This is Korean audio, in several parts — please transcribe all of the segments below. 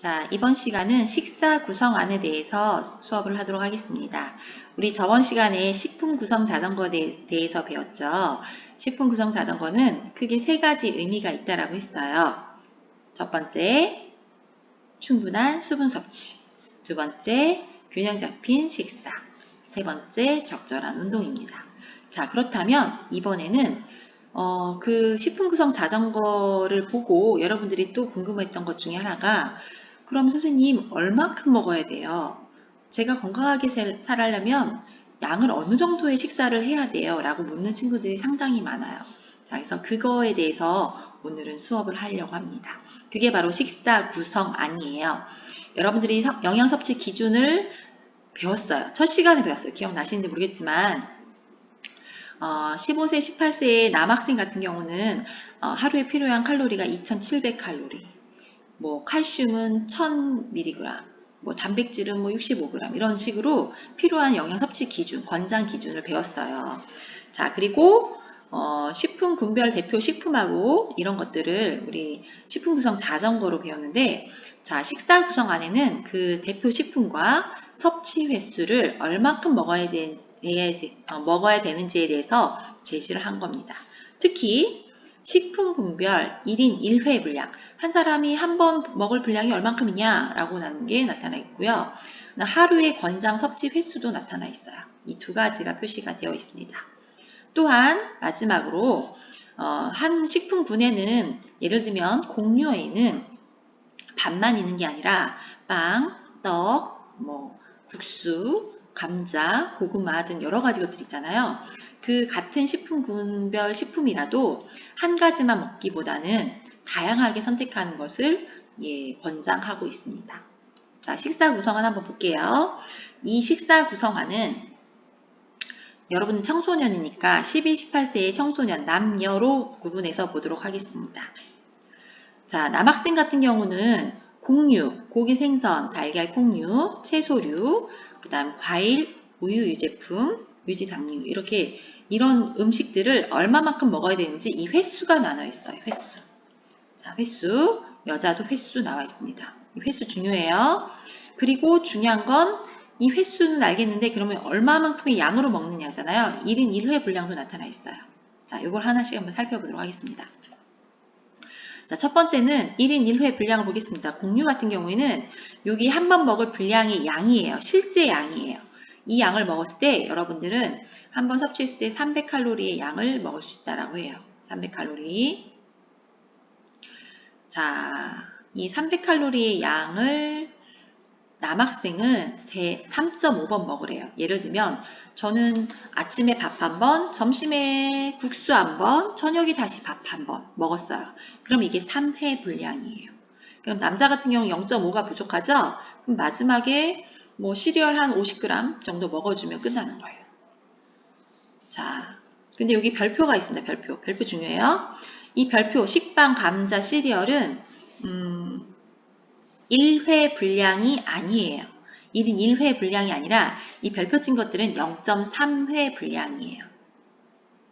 자, 이번 시간은 식사 구성안에 대해서 수업을 하도록 하겠습니다. 우리 저번 시간에 식품 구성 자전거에 대해서 배웠죠. 식품 구성 자전거는 크게 세 가지 의미가 있다라고 했어요. 첫 번째, 충분한 수분 섭취. 두 번째, 균형 잡힌 식사. 세 번째, 적절한 운동입니다. 자, 그렇다면 이번에는 그 식품 구성 자전거를 보고 여러분들이 또 궁금했던 것 중에 하나가 그럼 선생님 얼만큼 먹어야 돼요? 제가 건강하게 살려면 양을 어느 정도의 식사를 해야 돼요? 라고 묻는 친구들이 상당히 많아요. 자, 그래서 그거에 대해서 오늘은 수업을 하려고 합니다. 그게 바로 식사 구성안이에요. 여러분들이 영양 섭취 기준을 배웠어요. 첫 시간에 배웠어요. 기억나시는지 모르겠지만 15세, 18세의 남학생 같은 경우는 하루에 필요한 칼로리가 2700칼로리, 뭐 칼슘은 1000mg, 뭐 단백질은 뭐 65g 이런 식으로 필요한 영양 섭취 기준, 권장 기준을 배웠어요. 자, 그리고 식품 군별 대표 식품하고 이런 것들을 우리 식품 구성 자전거로 배웠는데, 자, 식사 구성 안에는 그 대표 식품과 섭취 횟수를 얼마큼 먹어야 되는지에 대해서 제시를 한 겁니다. 특히 식품 군별 1인 1회 분량, 한 사람이 한 번 먹을 분량이 얼만큼이냐 라고 하는 게 나타나 있고요. 하루의 권장 섭취 횟수도 나타나 있어요. 이 두 가지가 표시가 되어 있습니다. 또한 마지막으로 한 식품군에는 예를 들면 곡류에는 밥만 있는 게 아니라 빵, 떡, 뭐 국수, 감자, 고구마 등 여러 가지 것들 있잖아요. 그 같은 식품군별 식품이라도 한 가지만 먹기보다는 다양하게 선택하는 것을 권장하고 있습니다. 자, 식사 구성안 한번 볼게요. 이 식사 구성안은 여러분은 청소년이니까 12, 18세의 청소년, 남녀로 구분해서 보도록 하겠습니다. 자, 남학생 같은 경우는 곡류, 고기, 생선, 달걀, 콩류, 채소류, 그 다음 과일, 우유, 유제품, 유지, 당류 이렇게 이런 음식들을 얼마만큼 먹어야 되는지 이 횟수가 나눠 있어요. 횟수. 자, 횟수. 여자도 횟수 나와 있습니다. 이 횟수 중요해요. 그리고 중요한 건 이 횟수는 알겠는데 그러면 얼마만큼의 양으로 먹느냐잖아요. 1인 1회 분량도 나타나 있어요. 자, 이걸 하나씩 한번 살펴보도록 하겠습니다. 자, 첫 번째는 1인 1회 분량을 보겠습니다. 곡류 같은 경우에는 여기 한 번 먹을 분량의 양이에요. 실제 양이에요. 이 양을 먹었을 때 여러분들은 한 번 섭취했을 때 300칼로리의 양을 먹을 수 있다라고 해요. 300칼로리. 자, 이 300칼로리의 양을 남학생은 3.5번 먹으래요. 예를 들면 저는 아침에 밥 한 번, 점심에 국수 한 번, 저녁에 다시 밥 한 번 먹었어요. 그럼 이게 3회 분량이에요. 그럼 남자 같은 경우 0.5가 부족하죠? 그럼 마지막에 뭐 시리얼 한 50g 정도 먹어주면 끝나는 거예요. 자, 근데 여기 별표가 있습니다. 별표 중요해요. 이 별표, 식빵, 감자, 시리얼은 1회 분량이 아니에요. 1인 1회 분량이 아니라 이 별표 친 것들은 0.3회 분량이에요.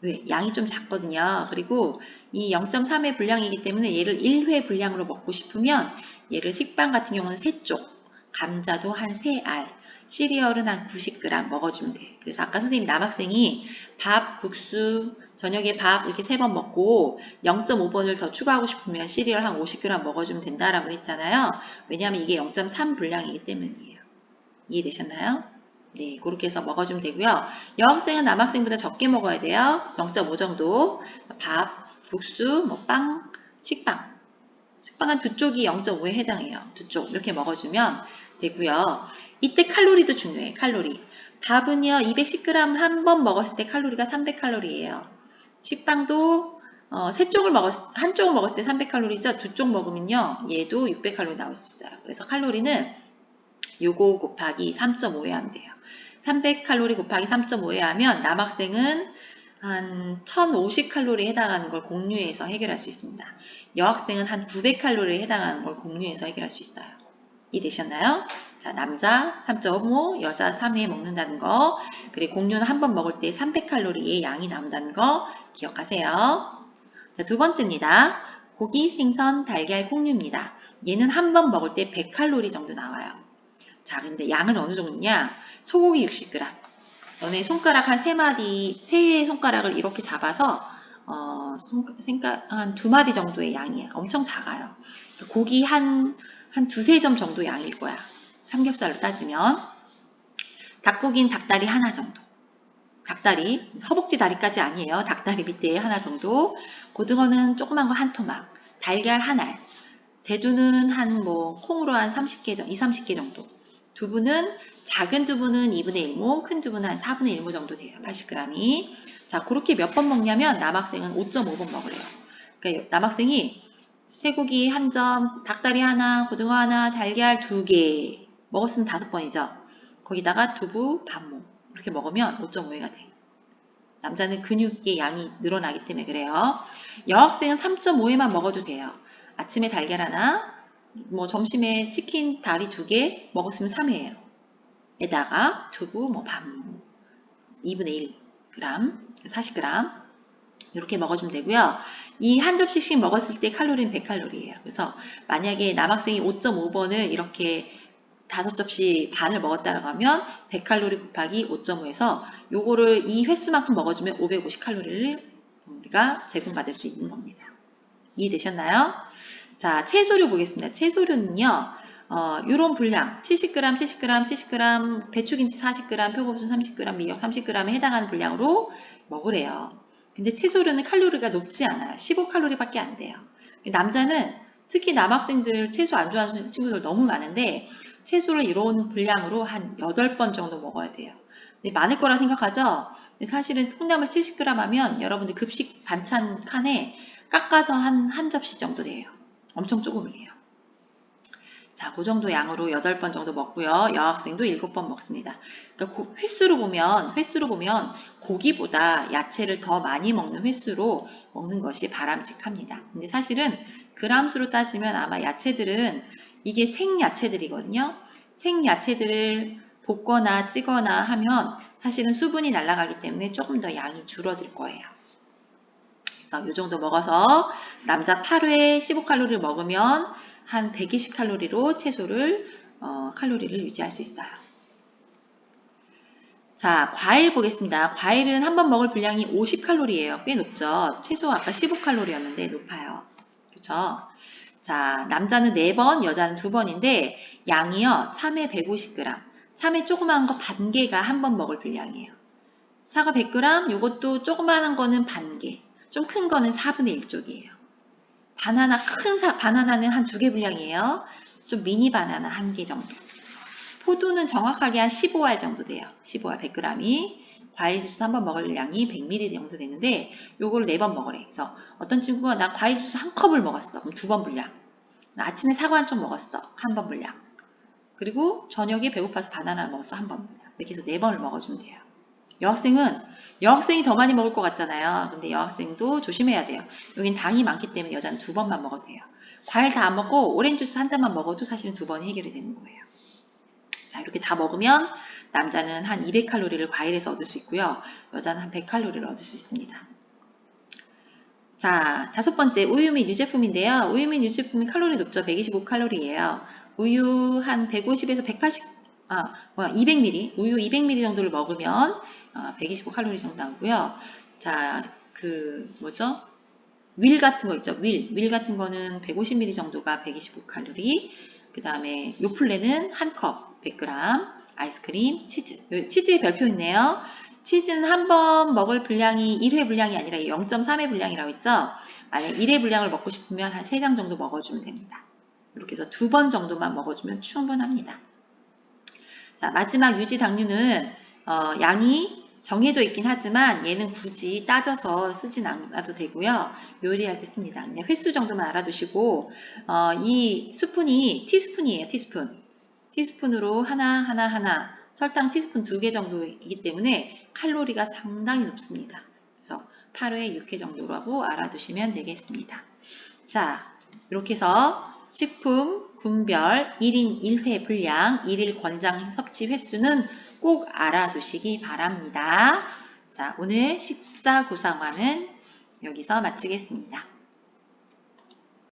왜? 양이 좀 작거든요. 그리고 이 0.3회 분량이기 때문에 얘를 1회 분량으로 먹고 싶으면 얘를 식빵 같은 경우는 3쪽, 감자도 한 3알, 시리얼은 한 90g 먹어주면 돼요. 그래서 아까 선생님 남학생이 밥, 국수, 저녁에 밥 이렇게 3번 먹고 0.5번을 더 추가하고 싶으면 시리얼 한 50g 먹어주면 된다라고 했잖아요. 왜냐하면 이게 0.3 분량이기 때문이에요. 이해되셨나요? 네, 그렇게 해서 먹어주면 되고요. 여학생은 남학생보다 적게 먹어야 돼요. 0.5 정도. 밥, 국수, 뭐 빵, 식빵. 식빵 한 2쪽이 0.5에 해당해요. 2쪽 이렇게 먹어주면 되고요. 이때 칼로리도 중요해요. 칼로리. 밥은요 210g 한 번 먹었을 때 칼로리가 300칼로리예요. 식빵도 한 쪽을 먹었을 때 300칼로리죠. 2쪽 먹으면요 얘도 600칼로리 나올 수 있어요. 그래서 칼로리는 요거 곱하기 3.5에 하면 돼요. 300칼로리 곱하기 3.5에 하면 남학생은 한 1050칼로리에 해당하는 걸 곡류에서 해결할 수 있습니다. 여학생은 한 900칼로리에 해당하는 걸 곡류에서 해결할 수 있어요. 이해되셨나요? 자, 남자 3.5, 여자 3회 먹는다는 거, 그리고 곡류는 한 번 먹을 때 300칼로리의 양이 나온다는 거 기억하세요. 자, 두 번째입니다. 고기, 생선, 달걀, 콩류입니다. 얘는 한 번 먹을 때 100칼로리 정도 나와요. 자, 근데 양은 어느 정도냐? 소고기 60g. 너네 손가락 한 3마디, 3개의 손가락을 이렇게 잡아서 한 2마디 정도의 양이에요. 엄청 작아요. 고기 한 두세 점 정도 양일 거야. 삼겹살로 따지면. 닭고기는 닭다리 하나 정도. 닭다리, 허벅지 다리까지 아니에요. 닭다리 밑에 하나 정도. 고등어는 조그만 거 한 토막. 달걀 한 알. 대두는 콩으로 한 30개, 30개 정도. 두부는, 작은 두부는 2분의 1모, 큰 두부는 한 4분의 1모 정도 돼요. 80g이. 자, 그렇게 몇 번 먹냐면 남학생은 5.5번 먹으래요. 그러니까 남학생이 쇠고기 한 점, 닭다리 하나, 고등어 하나, 달걀 2개 먹었으면 5번이죠. 거기다가 두부, 반모 이렇게 먹으면 5.5회가 돼요. 남자는 근육의 양이 늘어나기 때문에 그래요. 여학생은 3.5회만 먹어도 돼요. 아침에 달걀 하나, 점심에 치킨 다리 2개 먹었으면 3회예요. 에다가 두부, 반모 2분의 1g, 40g 이렇게 먹어주면 되고요. 이 한 접시씩 먹었을 때 칼로리는 100칼로리예요. 그래서 만약에 남학생이 5.5번을 이렇게 5접시 반을 먹었다고 하면 100칼로리 곱하기 5.5에서 요거를 이 횟수만큼 먹어주면 550칼로리를 우리가 제공받을 수 있는 겁니다. 이해되셨나요? 자, 채소류 보겠습니다. 채소류는요, 요런 분량, 70g, 70g, 70g, 배추김치 40g, 표고버섯 30g, 미역 30g에 해당하는 분량으로 먹으래요. 근데 채소류는 칼로리가 높지 않아요. 15칼로리밖에 안 돼요. 남자는 특히 남학생들 채소 안 좋아하는 친구들 너무 많은데 채소를 이런 분량으로 한 8번 정도 먹어야 돼요. 근데 많을 거라 생각하죠? 근데 사실은 콩나물 70g 하면 여러분들 급식 반찬 칸에 깎아서 한 접시 정도 돼요. 엄청 조금이에요. 자, 그 정도 양으로 8번 정도 먹고요. 여학생도 7번 먹습니다. 그러니까 횟수로 보면 고기보다 야채를 더 많이 먹는 횟수로 먹는 것이 바람직합니다. 근데 사실은 그람수로 따지면 아마 야채들은 이게 생야채들이거든요. 생야채들을 볶거나 찌거나 하면 사실은 수분이 날아가기 때문에 조금 더 양이 줄어들 거예요. 그래서 이 정도 먹어서 남자 8회 15칼로리를 먹으면 한 120칼로리로 채소를 칼로리를 유지할 수 있어요. 자, 과일 보겠습니다. 과일은 한 번 먹을 분량이 50칼로리예요. 꽤 높죠. 채소 아까 15칼로리였는데 높아요. 그렇죠? 자, 남자는 4번, 여자는 2번인데 양이요. 참외 150g. 참외 조그마한 거 반 개가 한 번 먹을 분량이에요. 사과 100g, 요것도 조그마한 거는 반 개. 좀 큰 거는 4분의 1 쪽이에요. 바나나, 바나나는 한 2개 분량이에요. 좀 미니 바나나 1개 정도. 포도는 정확하게 한 15알 정도 돼요. 15알 100g이. 과일 주스 한 번 먹을 양이 100ml 정도 되는데 요거를 4번 먹으래. 그래서 어떤 친구가 나 과일 주스 한 컵을 먹었어. 그럼 2번 분량. 나 아침에 사과 한 쪽 먹었어. 한 번 분량. 그리고 저녁에 배고파서 바나나를 먹었어. 한 번 분량. 이렇게 해서 4번을 먹어주면 돼요. 여학생이 더 많이 먹을 것 같잖아요. 근데 여학생도 조심해야 돼요. 여긴 당이 많기 때문에 여자는 2번만 먹어도 돼요. 과일 다 안 먹고 오렌지 주스 한 잔만 먹어도 사실은 2번이 해결이 되는 거예요. 자, 이렇게 다 먹으면 남자는 한 200칼로리를 과일에서 얻을 수 있고요. 여자는 한 100칼로리를 얻을 수 있습니다. 자, 5번째 우유 및 유제품인데요. 우유 및 유제품이 칼로리 높죠. 125칼로리예요. 우유 한 150에서 180, 200ml, 우유 200ml 정도를 먹으면 125칼로리 정도 나오고요. 자, 윌 같은 거 있죠. 윌 같은 거는 150ml 정도가 125칼로리. 그 다음에 요플레는 한 컵 100g, 아이스크림, 치즈의 별표 있네요. 치즈는 한 번 먹을 분량이 1회 분량이 아니라 0.3회 분량이라고 했죠. 만약 1회 분량을 먹고 싶으면 한 3장 정도 먹어주면 됩니다. 이렇게 해서 2번 정도만 먹어주면 충분합니다. 자, 마지막 유지 당류는 양이 정해져 있긴 하지만 얘는 굳이 따져서 쓰진 않아도 되고요. 요리할 때 씁니다. 그냥 횟수 정도만 알아두시고 이 스푼이 티스푼이에요. 티스푼으로 하나 설탕 티스푼 2개 정도이기 때문에 칼로리가 상당히 높습니다. 그래서 8회 6회 정도라고 알아두시면 되겠습니다. 자, 이렇게 해서 식품 군별 1인 1회 분량 1일 권장 섭취 횟수는 꼭 알아두시기 바랍니다. 자, 오늘 14구상화는 여기서 마치겠습니다.